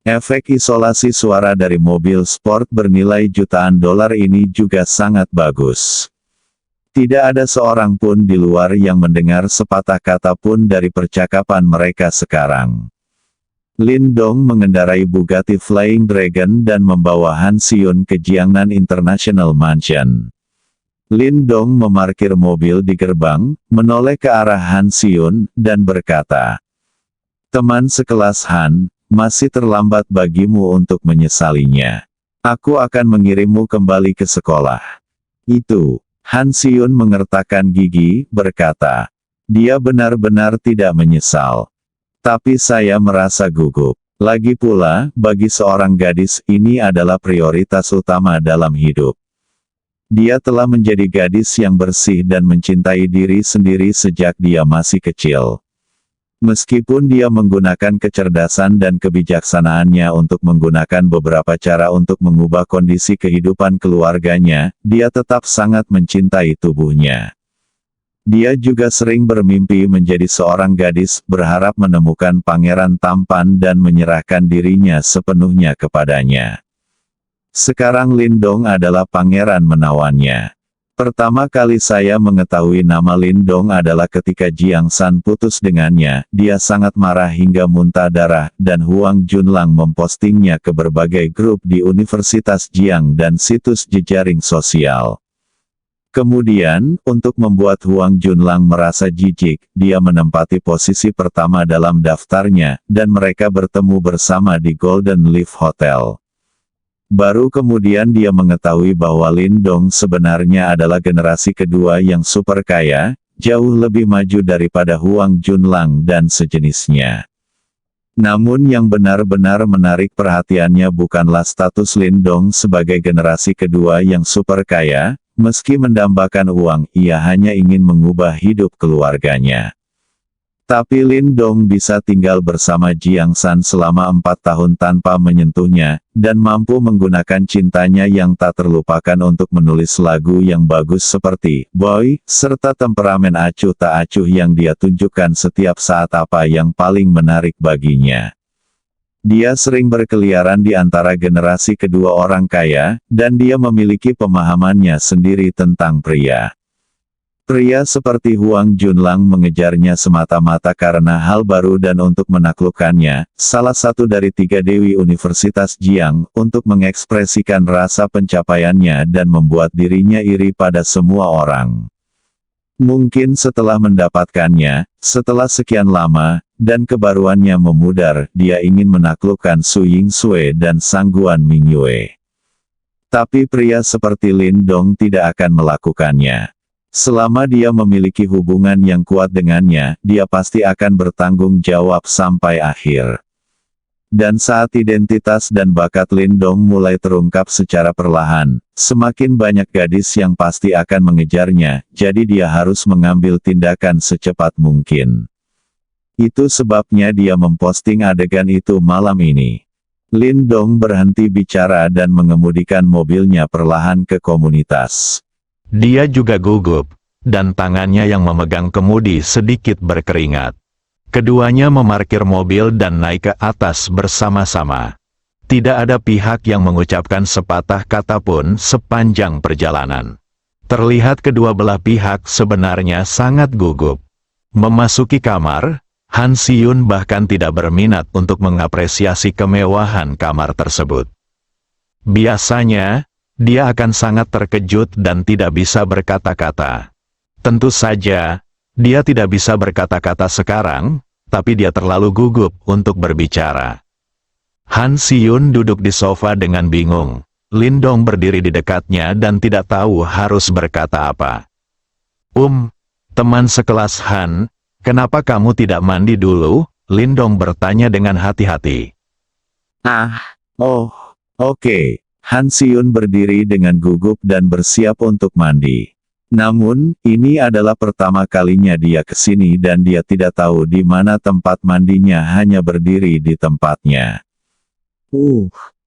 Efek isolasi suara dari mobil sport bernilai jutaan dolar ini juga sangat bagus. Tidak ada seorang pun di luar yang mendengar sepatah kata pun dari percakapan mereka sekarang. Lin Dong mengendarai Bugatti Flying Dragon dan membawa Han Sion ke Jiangnan International Mansion. Lin Dong memarkir mobil di gerbang, menoleh ke arah Han Sion, dan berkata, teman sekelas Han, masih terlambat bagimu untuk menyesalinya. Aku akan mengirimmu kembali ke sekolah. Itu. Han Sion mengertakkan gigi, berkata, dia benar-benar tidak menyesal. Tapi saya merasa gugup. Lagi pula, bagi seorang gadis, ini adalah prioritas utama dalam hidup. Dia telah menjadi gadis yang bersih dan mencintai diri sendiri sejak dia masih kecil. Meskipun dia menggunakan kecerdasan dan kebijaksanaannya untuk menggunakan beberapa cara untuk mengubah kondisi kehidupan keluarganya, dia tetap sangat mencintai tubuhnya. Dia juga sering bermimpi menjadi seorang gadis, berharap menemukan pangeran tampan dan menyerahkan dirinya sepenuhnya kepadanya. Sekarang Lindong adalah pangeran menawannya. Pertama kali saya mengetahui nama Lindong adalah ketika Jiang San putus dengannya. Dia sangat marah hingga muntah darah, dan Huang Junlang mempostingnya ke berbagai grup di Universitas Jiang dan situs jejaring sosial. Kemudian, untuk membuat Huang Junlang merasa jijik, dia menempati posisi pertama dalam daftarnya, dan mereka bertemu bersama di Golden Leaf Hotel. Baru kemudian dia mengetahui bahwa Lindong sebenarnya adalah generasi kedua yang super kaya, jauh lebih maju daripada Huang Junlang dan sejenisnya. Namun yang benar-benar menarik perhatiannya bukanlah status Lindong sebagai generasi kedua yang super kaya, meski mendambakan uang, ia hanya ingin mengubah hidup keluarganya. Tapi Lindong bisa tinggal bersama Jiang San selama 4 tahun tanpa menyentuhnya, dan mampu menggunakan cintanya yang tak terlupakan untuk menulis lagu yang bagus seperti Boy, serta temperamen acuh tak acuh yang dia tunjukkan setiap saat apa yang paling menarik baginya. Dia sering berkeliaran di antara generasi kedua orang kaya, dan dia memiliki pemahamannya sendiri tentang pria. Pria seperti Huang Junlang mengejarnya semata-mata karena hal baru dan untuk menaklukkannya, salah satu dari 3 dewi Universitas Jiang, untuk mengekspresikan rasa pencapaiannya dan membuat dirinya iri pada semua orang. Mungkin setelah mendapatkannya, setelah sekian lama, dan kebaruannya memudar, dia ingin menaklukkan Su Yingsue dan Sangguan Mingyue. Tapi pria seperti Lindong tidak akan melakukannya. Selama dia memiliki hubungan yang kuat dengannya, dia pasti akan bertanggung jawab sampai akhir. Dan saat identitas dan bakat Lindong mulai terungkap secara perlahan, semakin banyak gadis yang pasti akan mengejarnya, jadi dia harus mengambil tindakan secepat mungkin. Itu sebabnya dia memposting adegan itu malam ini. Lindong berhenti bicara dan mengemudikan mobilnya perlahan ke komunitas. Dia juga gugup, dan tangannya yang memegang kemudi sedikit berkeringat. Keduanya memarkir mobil dan naik ke atas bersama-sama. Tidak ada pihak yang mengucapkan sepatah kata pun sepanjang perjalanan. Terlihat kedua belah pihak sebenarnya sangat gugup. Memasuki kamar, Han Si-yun bahkan tidak berminat untuk mengapresiasi kemewahan kamar tersebut. Biasanya, dia akan sangat terkejut dan tidak bisa berkata-kata. Tentu saja, dia tidak bisa berkata-kata sekarang, tapi dia terlalu gugup untuk berbicara. Han Si-yun duduk di sofa dengan bingung. Lindong berdiri di dekatnya dan tidak tahu harus berkata apa. Teman sekelas Han, kenapa kamu tidak mandi dulu? Lindong bertanya dengan hati-hati. Oke. Han Si-yun berdiri dengan gugup dan bersiap untuk mandi. Namun, ini adalah pertama kalinya dia ke sini dan dia tidak tahu di mana tempat mandinya, hanya berdiri di tempatnya.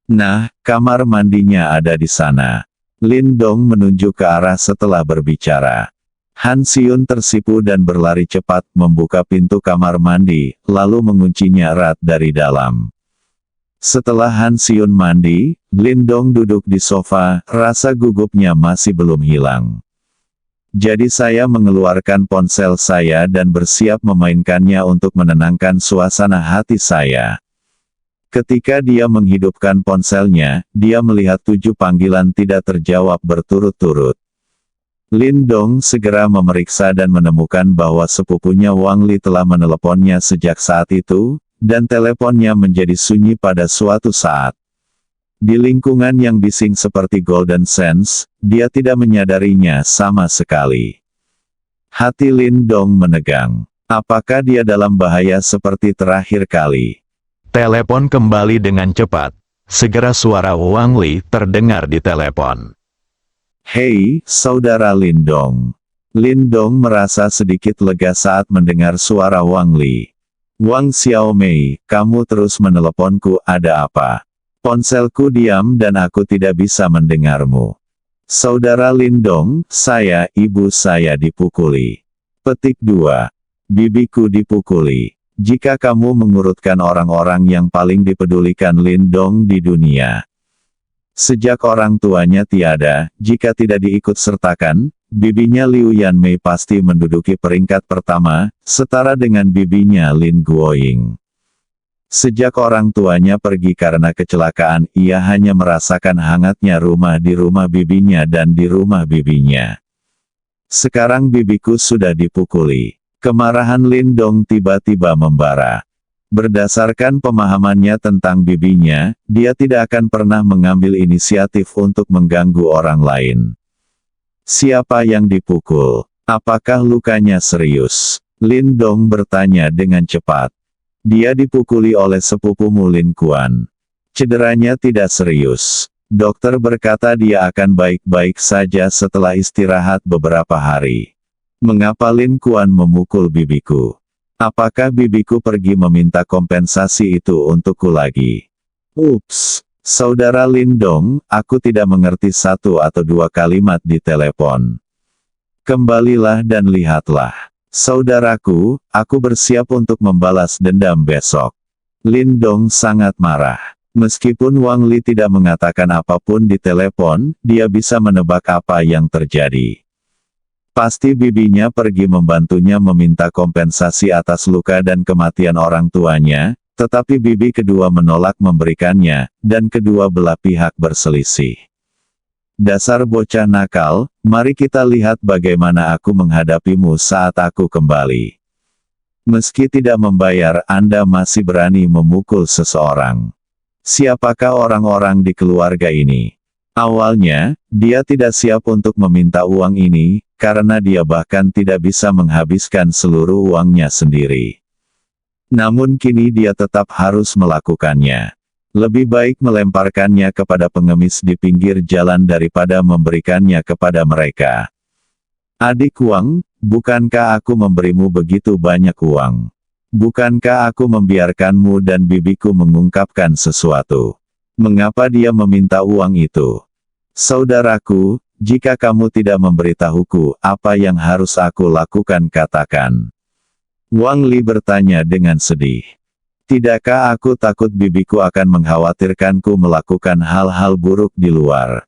Nah, kamar mandinya ada di sana. Lindong menunjuk ke arah setelah berbicara. Han Si-yun tersipu dan berlari cepat membuka pintu kamar mandi, lalu menguncinya erat dari dalam. Setelah Han Si-yun mandi, Lindong duduk di sofa, rasa gugupnya masih belum hilang. Jadi saya mengeluarkan ponsel saya dan bersiap memainkannya untuk menenangkan suasana hati saya. Ketika dia menghidupkan ponselnya, dia melihat 7 panggilan tidak terjawab berturut-turut. Lindong segera memeriksa dan menemukan bahwa sepupunya Wang Li telah meneleponnya sejak saat itu, dan teleponnya menjadi sunyi pada suatu saat. Di lingkungan yang bising seperti Golden Sands, dia tidak menyadarinya sama sekali. Hati Lindong menegang. Apakah dia dalam bahaya seperti terakhir kali? Telepon kembali dengan cepat. Segera suara Wang Li terdengar di telepon. Hei, saudara Lindong. Lindong merasa sedikit lega saat mendengar suara Wang Li. Wang Xiaomei, kamu terus meneleponku, ada apa? Ponselku diam dan aku tidak bisa mendengarmu. Saudara Lindong, ibu saya dipukuli. Petik 2. Bibiku dipukuli. Jika kamu mengurutkan orang-orang yang paling dipedulikan Lindong di dunia. Sejak orang tuanya tiada, jika tidak diikut sertakan, bibinya Liu Yanmei pasti menduduki peringkat pertama, setara dengan bibinya Lin Guoying. Sejak orang tuanya pergi karena kecelakaan, ia hanya merasakan hangatnya rumah di rumah bibinya dan di rumah bibinya. Sekarang bibiku sudah dipukuli. Kemarahan Lindong tiba-tiba membara. Berdasarkan pemahamannya tentang bibinya, dia tidak akan pernah mengambil inisiatif untuk mengganggu orang lain. Siapa yang dipukul? Apakah lukanya serius? Lindong bertanya dengan cepat. Dia dipukuli oleh sepupumu Lin Kuan. Cederanya tidak serius. Dokter berkata dia akan baik-baik saja setelah istirahat beberapa hari. Mengapa Lin Kuan memukul bibiku? Apakah bibiku pergi meminta kompensasi itu untukku lagi? Ups, saudara Lindong, aku tidak mengerti satu atau dua kalimat di telepon. Kembalilah dan lihatlah. Saudaraku, aku bersiap untuk membalas dendam besok. Lindong sangat marah. Meskipun Wang Li tidak mengatakan apapun di telepon, dia bisa menebak apa yang terjadi. Pasti bibinya pergi membantunya meminta kompensasi atas luka dan kematian orang tuanya, tetapi bibi kedua menolak memberikannya, dan kedua belah pihak berselisih. Dasar bocah nakal, mari kita lihat bagaimana aku menghadapimu saat aku kembali. Meski tidak membayar, Anda masih berani memukul seseorang. Siapakah orang-orang di keluarga ini? Awalnya, dia tidak siap untuk meminta uang ini, karena dia bahkan tidak bisa menghabiskan seluruh uangnya sendiri. Namun kini dia tetap harus melakukannya. Lebih baik melemparkannya kepada pengemis di pinggir jalan daripada memberikannya kepada mereka. Adik Wang, bukankah aku memberimu begitu banyak uang? Bukankah aku membiarkanmu dan bibiku mengungkapkan sesuatu? Mengapa dia meminta uang itu? Saudaraku, jika kamu tidak memberitahuku, apa yang harus aku lakukan katakan. Wang Li bertanya dengan sedih. Tidakkah aku takut bibiku akan mengkhawatirkanku melakukan hal-hal buruk di luar?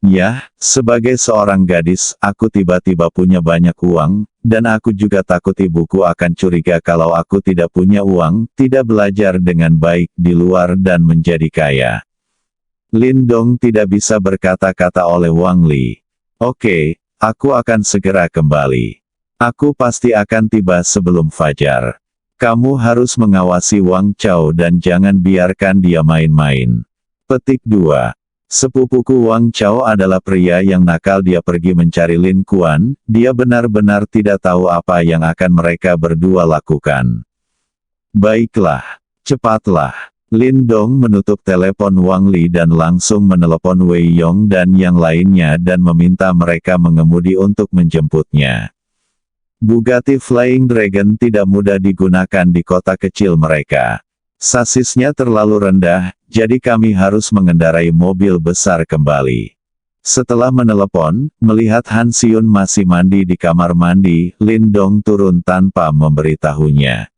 Ya, sebagai seorang gadis, aku tiba-tiba punya banyak uang, dan aku juga takut ibuku akan curiga kalau aku tidak punya uang, tidak belajar dengan baik di luar dan menjadi kaya. Lindong tidak bisa berkata-kata oleh Wang Li. Oke, aku akan segera kembali. Aku pasti akan tiba sebelum fajar. Kamu harus mengawasi Wang Chao dan jangan biarkan dia main-main. Petik 2. Sepupuku Wang Chao adalah pria yang nakal. Dia pergi mencari Lin Kuan, dia benar-benar tidak tahu apa yang akan mereka berdua lakukan. Baiklah, cepatlah. Lindong menutup telepon Wang Li dan langsung menelepon Wei Yong dan yang lainnya dan meminta mereka mengemudi untuk menjemputnya. Bugatti Flying Dragon tidak mudah digunakan di kota kecil mereka. Sasisnya terlalu rendah, jadi kami harus mengendarai mobil besar kembali. Setelah menelepon, melihat Han Xiun masih mandi di kamar mandi, Lindong turun tanpa memberitahunya.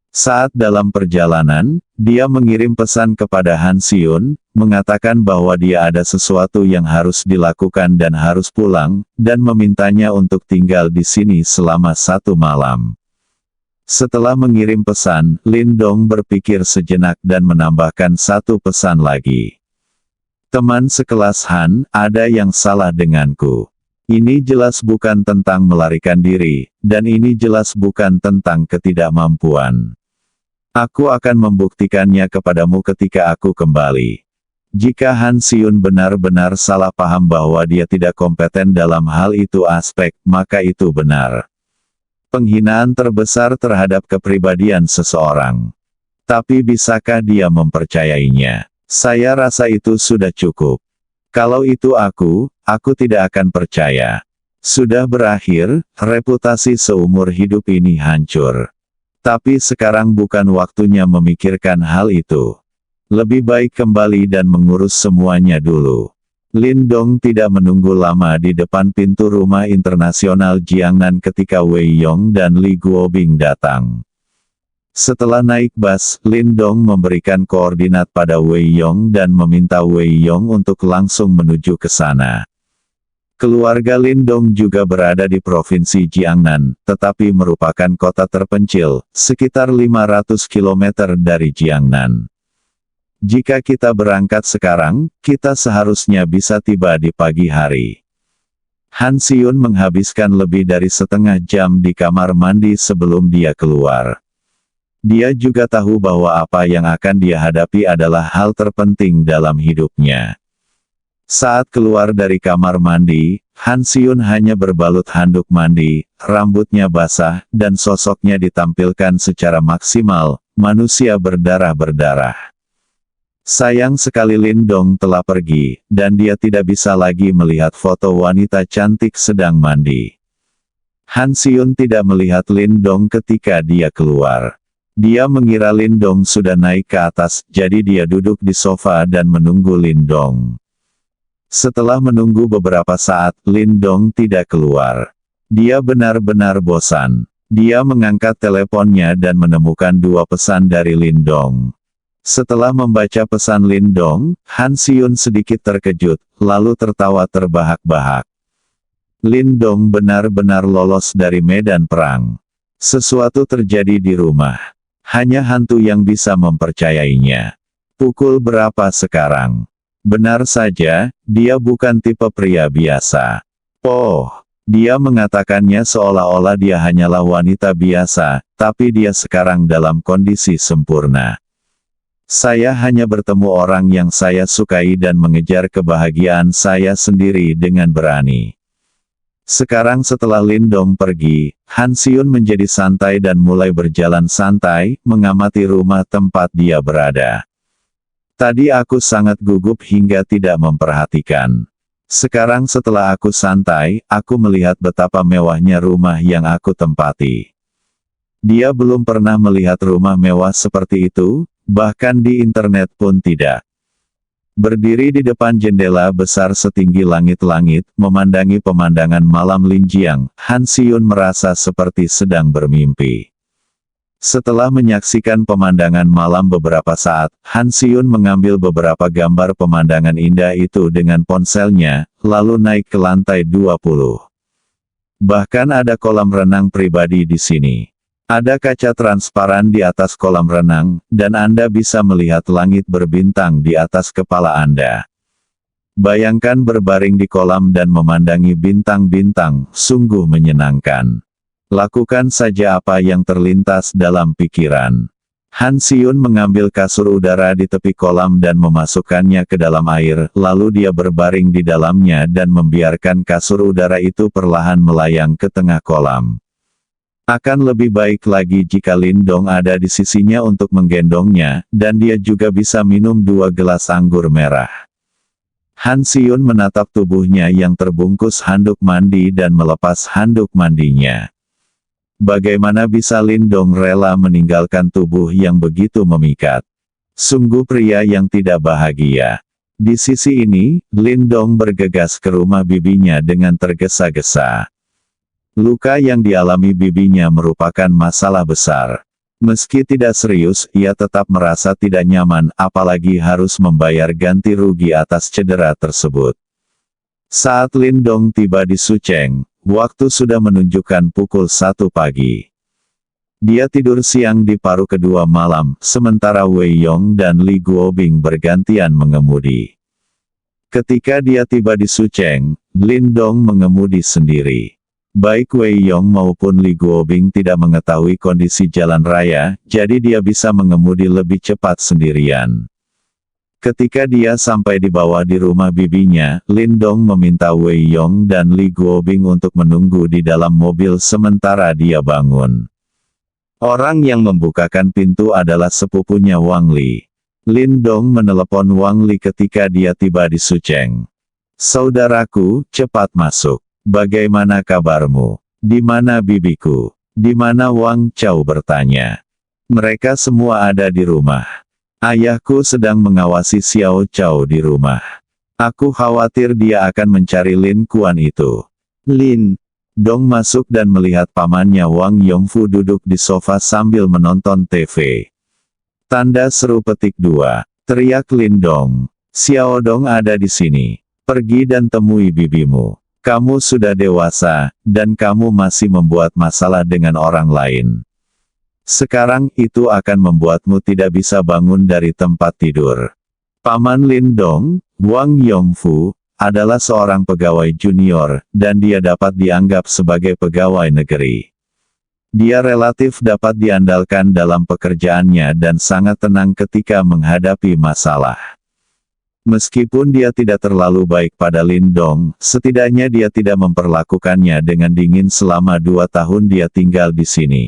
Saat dalam perjalanan, dia mengirim pesan kepada Han Xiun, mengatakan bahwa dia ada sesuatu yang harus dilakukan dan harus pulang, dan memintanya untuk tinggal di sini selama 1 malam. Setelah mengirim pesan, Lindong berpikir sejenak dan menambahkan 1 pesan lagi. Teman sekelas Han, ada yang salah denganku. Ini jelas bukan tentang melarikan diri, dan ini jelas bukan tentang ketidakmampuan. Aku akan membuktikannya kepadamu ketika aku kembali. Jika Han Xiun benar-benar salah paham bahwa dia tidak kompeten dalam hal itu maka itu benar. Penghinaan terbesar terhadap kepribadian seseorang. Tapi bisakah dia mempercayainya? Saya rasa itu sudah cukup. Kalau itu aku tidak akan percaya. Sudah berakhir, reputasi seumur hidup ini hancur. Tapi sekarang bukan waktunya memikirkan hal itu. Lebih baik kembali dan mengurus semuanya dulu. Lindong tidak menunggu lama di depan pintu rumah internasional Jiangnan ketika Wei Yong dan Li Guobing datang. Setelah naik bus, Lindong memberikan koordinat pada Wei Yong dan meminta Wei Yong untuk langsung menuju ke sana. Keluarga Lindong juga berada di Provinsi Jiangnan, tetapi merupakan kota terpencil, sekitar 500 km dari Jiangnan. Jika kita berangkat sekarang, kita seharusnya bisa tiba di pagi hari. Han Xiun menghabiskan lebih dari setengah jam di kamar mandi sebelum dia keluar. Dia juga tahu bahwa apa yang akan dia hadapi adalah hal terpenting dalam hidupnya. Saat keluar dari kamar mandi, Han Xiun hanya berbalut handuk mandi, rambutnya basah, dan sosoknya ditampilkan secara maksimal, manusia berdarah-berdarah. Sayang sekali Lindong telah pergi, dan dia tidak bisa lagi melihat foto wanita cantik sedang mandi. Han Xiun tidak melihat Lindong ketika dia keluar. Dia mengira Lindong sudah naik ke atas, jadi dia duduk di sofa dan menunggu Lindong. Setelah menunggu beberapa saat, Lindong tidak keluar. Dia benar-benar bosan. Dia mengangkat teleponnya dan menemukan 2 pesan dari Lindong. Setelah membaca pesan Lindong, Han Xiun sedikit terkejut, lalu tertawa terbahak-bahak. Lindong benar-benar lolos dari medan perang. Sesuatu terjadi di rumah. Hanya hantu yang bisa mempercayainya. Pukul berapa sekarang? Benar saja, dia bukan tipe pria biasa. Oh, dia mengatakannya seolah-olah dia hanyalah wanita biasa, tapi dia sekarang dalam kondisi sempurna. Saya hanya bertemu orang yang saya sukai dan mengejar kebahagiaan saya sendiri dengan berani. Sekarang setelah Lindong pergi, Han Xiun menjadi santai dan mulai berjalan santai, mengamati rumah tempat dia berada. Tadi aku sangat gugup hingga tidak memperhatikan. Sekarang setelah aku santai, aku melihat betapa mewahnya rumah yang aku tempati. Dia belum pernah melihat rumah mewah seperti itu, bahkan di internet pun tidak. Berdiri di depan jendela besar setinggi langit-langit, memandangi pemandangan malam Linjiang, Han Xiun merasa seperti sedang bermimpi. Setelah menyaksikan pemandangan malam beberapa saat, Han Xiun mengambil beberapa gambar pemandangan indah itu dengan ponselnya, lalu naik ke lantai 20. Bahkan ada kolam renang pribadi di sini. Ada kaca transparan di atas kolam renang, dan Anda bisa melihat langit berbintang di atas kepala Anda. Bayangkan berbaring di kolam dan memandangi bintang-bintang, sungguh menyenangkan. Lakukan saja apa yang terlintas dalam pikiran. Han Xiun mengambil kasur udara di tepi kolam dan memasukkannya ke dalam air, lalu dia berbaring di dalamnya dan membiarkan kasur udara itu perlahan melayang ke tengah kolam. Akan lebih baik lagi jika Lindong ada di sisinya untuk menggendongnya, dan dia juga bisa minum 2 gelas anggur merah. Han Xiun menatap tubuhnya yang terbungkus handuk mandi dan melepas handuk mandinya. Bagaimana bisa Lindong rela meninggalkan tubuh yang begitu memikat? Sungguh pria yang tidak bahagia. Di sisi ini, Lindong bergegas ke rumah bibinya dengan tergesa-gesa. Luka yang dialami bibinya merupakan masalah besar. Meski tidak serius, ia tetap merasa tidak nyaman, apalagi harus membayar ganti rugi atas cedera tersebut. Saat Lindong tiba di Sucheng, waktu sudah menunjukkan pukul 1 pagi. Dia tidur siang di paruh kedua malam, sementara Wei Yong dan Li Guobing bergantian mengemudi. Ketika dia tiba di Sucheng, Lindong mengemudi sendiri. Baik Wei Yong maupun Li Guobing tidak mengetahui kondisi jalan raya, jadi dia bisa mengemudi lebih cepat sendirian. Ketika dia sampai di bawah di rumah bibinya, Lindong meminta Wei Yong dan Li Guobing untuk menunggu di dalam mobil sementara dia bangun. Orang yang membukakan pintu adalah sepupunya Wang Li. Lindong menelepon Wang Li ketika dia tiba di Sucheng. "Saudaraku, cepat masuk. Bagaimana kabarmu? Di mana bibiku?" Di mana Wang Chao bertanya. Mereka semua ada di rumah. Ayahku sedang mengawasi Xiao Chao di rumah. Aku khawatir dia akan mencari Lin Kuan itu. Lin Dong masuk dan melihat pamannya Wang Yongfu duduk di sofa sambil menonton TV. Tanda seru petik 2. Teriak Lin Dong. Xiao Dong ada di sini. Pergi dan temui bibimu. Kamu sudah dewasa, dan kamu masih membuat masalah dengan orang lain. Sekarang itu akan membuatmu tidak bisa bangun dari tempat tidur. Paman Lin Dong, Wang Yongfu, adalah seorang pegawai junior, dan dia dapat dianggap sebagai pegawai negeri. Dia relatif dapat diandalkan dalam pekerjaannya dan sangat tenang ketika menghadapi masalah. Meskipun dia tidak terlalu baik pada Lin Dong, setidaknya dia tidak memperlakukannya dengan dingin selama 2 tahun dia tinggal di sini.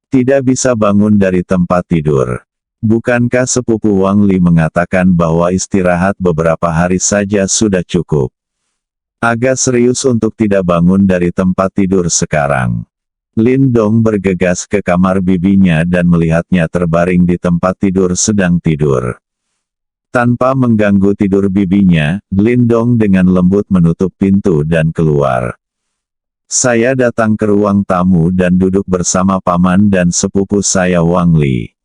Tidak bisa bangun dari tempat tidur. Bukankah sepupu Wang Li mengatakan bahwa istirahat beberapa hari saja sudah cukup? Agak serius untuk tidak bangun dari tempat tidur sekarang. Lin Dong bergegas ke kamar bibinya dan melihatnya terbaring di tempat tidur sedang tidur. Tanpa mengganggu tidur bibinya, Lin Dong dengan lembut menutup pintu dan keluar. Saya datang ke ruang tamu dan duduk bersama paman dan sepupu saya Wang Li.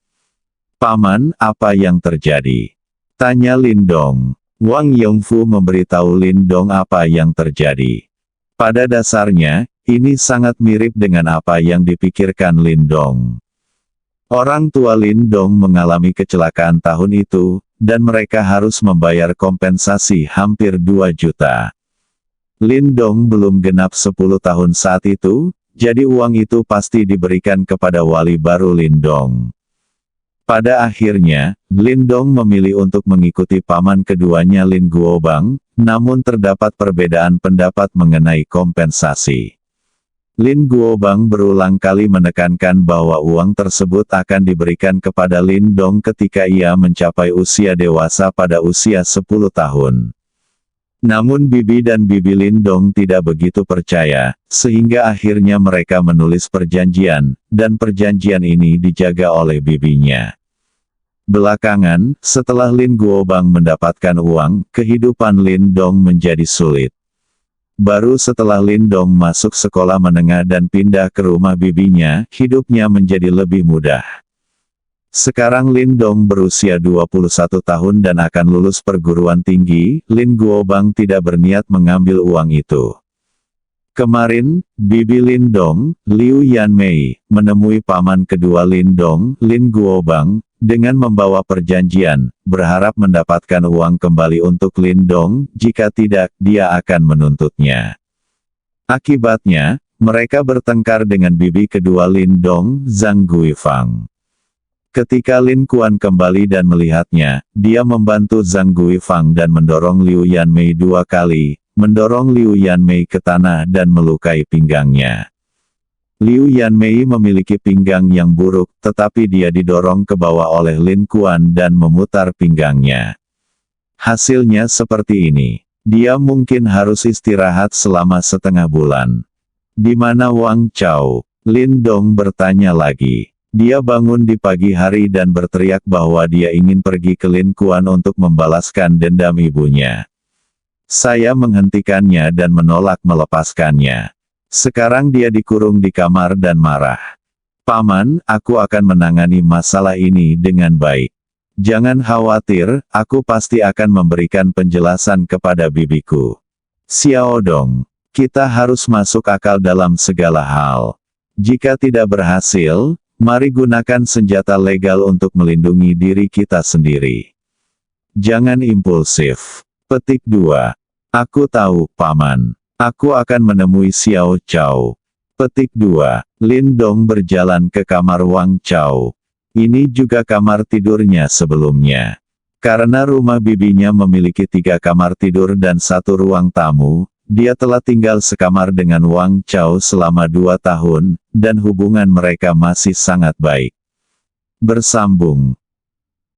Paman, apa yang terjadi? Tanya Lin Dong. Wang Yongfu memberitahu Lin Dong apa yang terjadi. Pada dasarnya, ini sangat mirip dengan apa yang dipikirkan Lin Dong. Orang tua Lin Dong mengalami kecelakaan tahun itu, dan mereka harus membayar kompensasi hampir 2 juta. Lin Dong belum genap 10 tahun saat itu, jadi uang itu pasti diberikan kepada wali baru Lin Dong. Pada akhirnya, Lin Dong memilih untuk mengikuti paman keduanya Lin Guobang, namun terdapat perbedaan pendapat mengenai kompensasi. Lin Guobang berulang kali menekankan bahwa uang tersebut akan diberikan kepada Lin Dong ketika ia mencapai usia dewasa pada usia 10 tahun. Namun bibi dan bibi Lin Dong tidak begitu percaya, sehingga akhirnya mereka menulis perjanjian, dan perjanjian ini dijaga oleh bibinya. Belakangan, setelah Lin Guobang mendapatkan uang, kehidupan Lin Dong menjadi sulit. Baru setelah Lin Dong masuk sekolah menengah dan pindah ke rumah bibinya, hidupnya menjadi lebih mudah. Sekarang Lin Dong berusia 21 tahun dan akan lulus perguruan tinggi, Lin Guobang tidak berniat mengambil uang itu. Kemarin, bibi Lin Dong, Liu Yanmei, menemui paman kedua Lin Dong, Lin Guobang, dengan membawa perjanjian, berharap mendapatkan uang kembali untuk Lin Dong, jika tidak, dia akan menuntutnya. Akibatnya, mereka bertengkar dengan bibi kedua Lin Dong, Zhang Guifang. Ketika Lin Kuan kembali dan melihatnya, dia membantu Zhang Guifang dan mendorong Liu Yanmei 2 kali, mendorong Liu Yanmei ke tanah dan melukai pinggangnya. Liu Yanmei memiliki pinggang yang buruk, tetapi dia didorong ke bawah oleh Lin Kuan dan memutar pinggangnya. Hasilnya seperti ini. Dia mungkin harus istirahat selama setengah bulan. Di mana Wang Chao? Lin Dong bertanya lagi. Dia bangun di pagi hari dan berteriak bahwa dia ingin pergi ke Lin Kuan untuk membalaskan dendam ibunya. Saya menghentikannya dan menolak melepaskannya. Sekarang dia dikurung di kamar dan marah. Paman, aku akan menangani masalah ini dengan baik. Jangan khawatir, aku pasti akan memberikan penjelasan kepada bibiku. Xiao Dong, kita harus masuk akal dalam segala hal. Jika tidak berhasil, mari gunakan senjata legal untuk melindungi diri kita sendiri. Jangan impulsif. Petik 2. Aku tahu, Paman. Aku akan menemui Xiao Chao. Petik 2. Lin Dong berjalan ke kamar Wang Chao. Ini juga kamar tidurnya sebelumnya. Karena rumah bibinya memiliki 3 kamar tidur dan 1 ruang tamu, dia telah tinggal sekamar dengan Wang Chao selama 2 tahun, dan hubungan mereka masih sangat baik. Bersambung.